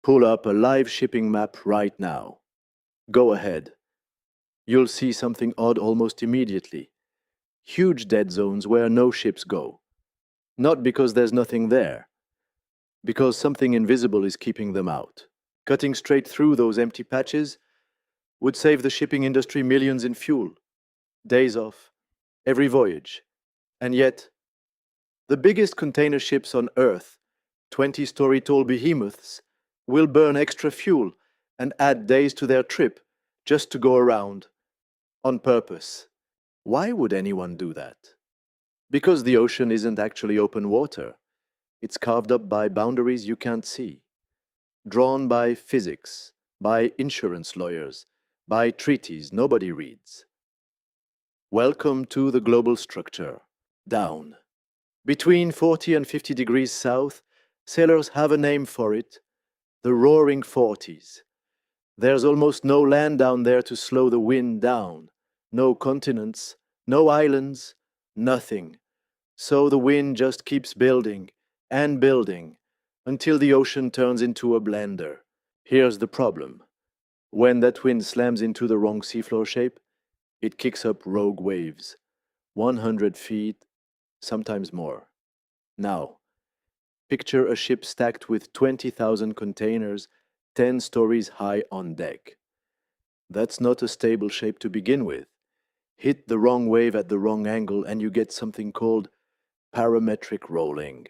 pull up a live shipping map right now. Go ahead. You'll see something odd almost immediately. Huge dead zones where no ships go. Not because there's nothing there, because something invisible is keeping them out. Cutting straight through those empty patches would save the shipping industry millions in fuel, days off, every voyage. And yet, the biggest container ships on Earth, 20-story tall behemoths, will burn extra fuel and add days to their trip just to go around, on purpose. Why would anyone do that? Because the ocean isn't actually open water. It's carved up by boundaries you can't see, drawn by physics, by insurance lawyers, by treaties nobody reads. Welcome to the global structure. Down. Between 40 and 50 degrees south, sailors have a name for it, the Roaring Forties. There's almost no land down there to slow the wind down. No continents, no islands, nothing. So the wind just keeps building and building until the ocean turns into a blender. Here's the problem. When that wind slams into the wrong seafloor shape, it kicks up rogue waves. 100 feet, sometimes more. Now, picture a ship stacked with 20,000 containers, 10 stories high on deck. That's not a stable shape to begin with. Hit the wrong wave at the wrong angle and you get something called parametric rolling.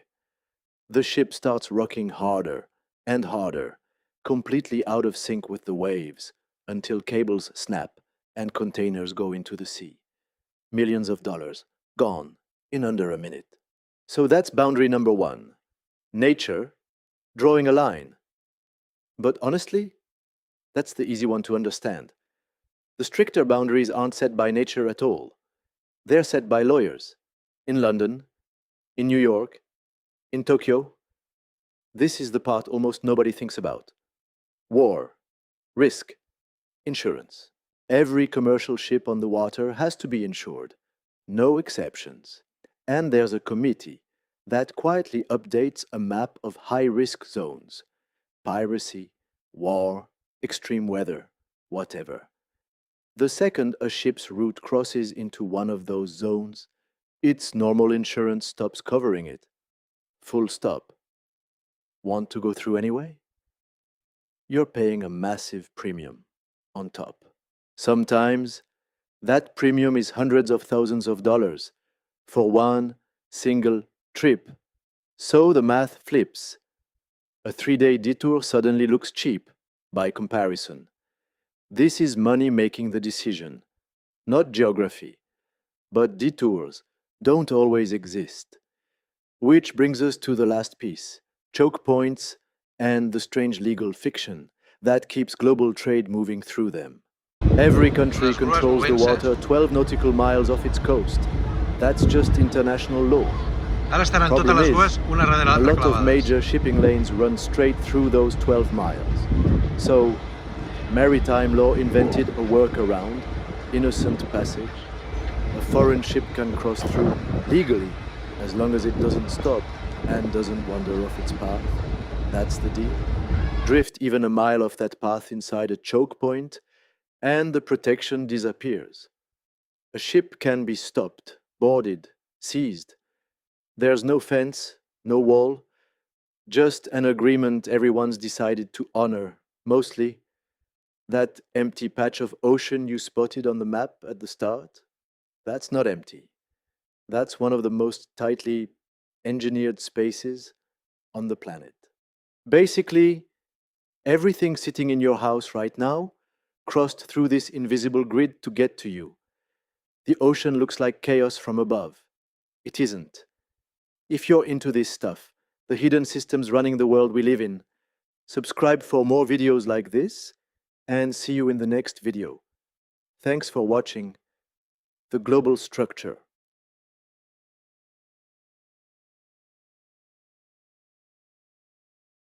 The ship starts rocking harder and harder, completely out of sync with the waves, until cables snap and containers go into the sea. Millions of dollars gone in under a minute. So that's boundary number one. Nature drawing a line. But honestly, that's the easy one to understand. The stricter boundaries aren't set by nature at all. They're set by lawyers. In London, in New York, in Tokyo. This is the part almost nobody thinks about. War, risk, insurance. Every commercial ship on the water has to be insured. No exceptions. And there's a committee that quietly updates a map of high-risk zones. Piracy, war, extreme weather, whatever. The second a ship's route crosses into one of those zones, its normal insurance stops covering it. Full stop. Want to go through anyway? You're paying a massive premium on top. Sometimes, that premium is hundreds of thousands of dollars for one single trip. So the math flips. A 3-day detour suddenly looks cheap by comparison. This is money making the decision, not geography. But detours don't always exist. Which brings us to the last piece, choke points and the strange legal fiction that keeps global trade moving through them. Every country controls the water 12 nautical miles off its coast. That's just international law. Problem is, a lot of major shipping lanes run straight through those 12 miles. So, maritime law invented a workaround, innocent passage. A foreign ship can cross through legally, as long as it doesn't stop and doesn't wander off its path. That's the deal. Drift even a mile off that path inside a choke point, and the protection disappears. A ship can be stopped, boarded, seized. There's no fence, no wall, just an agreement everyone's decided to honor, mostly. That empty patch of ocean you spotted on the map at the start, that's not empty. That's one of the most tightly engineered spaces on the planet. Basically, everything sitting in your house right now crossed through this invisible grid to get to you. The ocean looks like chaos from above. It isn't. If you're into this stuff, the hidden systems running the world we live in, subscribe for more videos like this, and see you in the next video. Thanks for watching The Global Structure.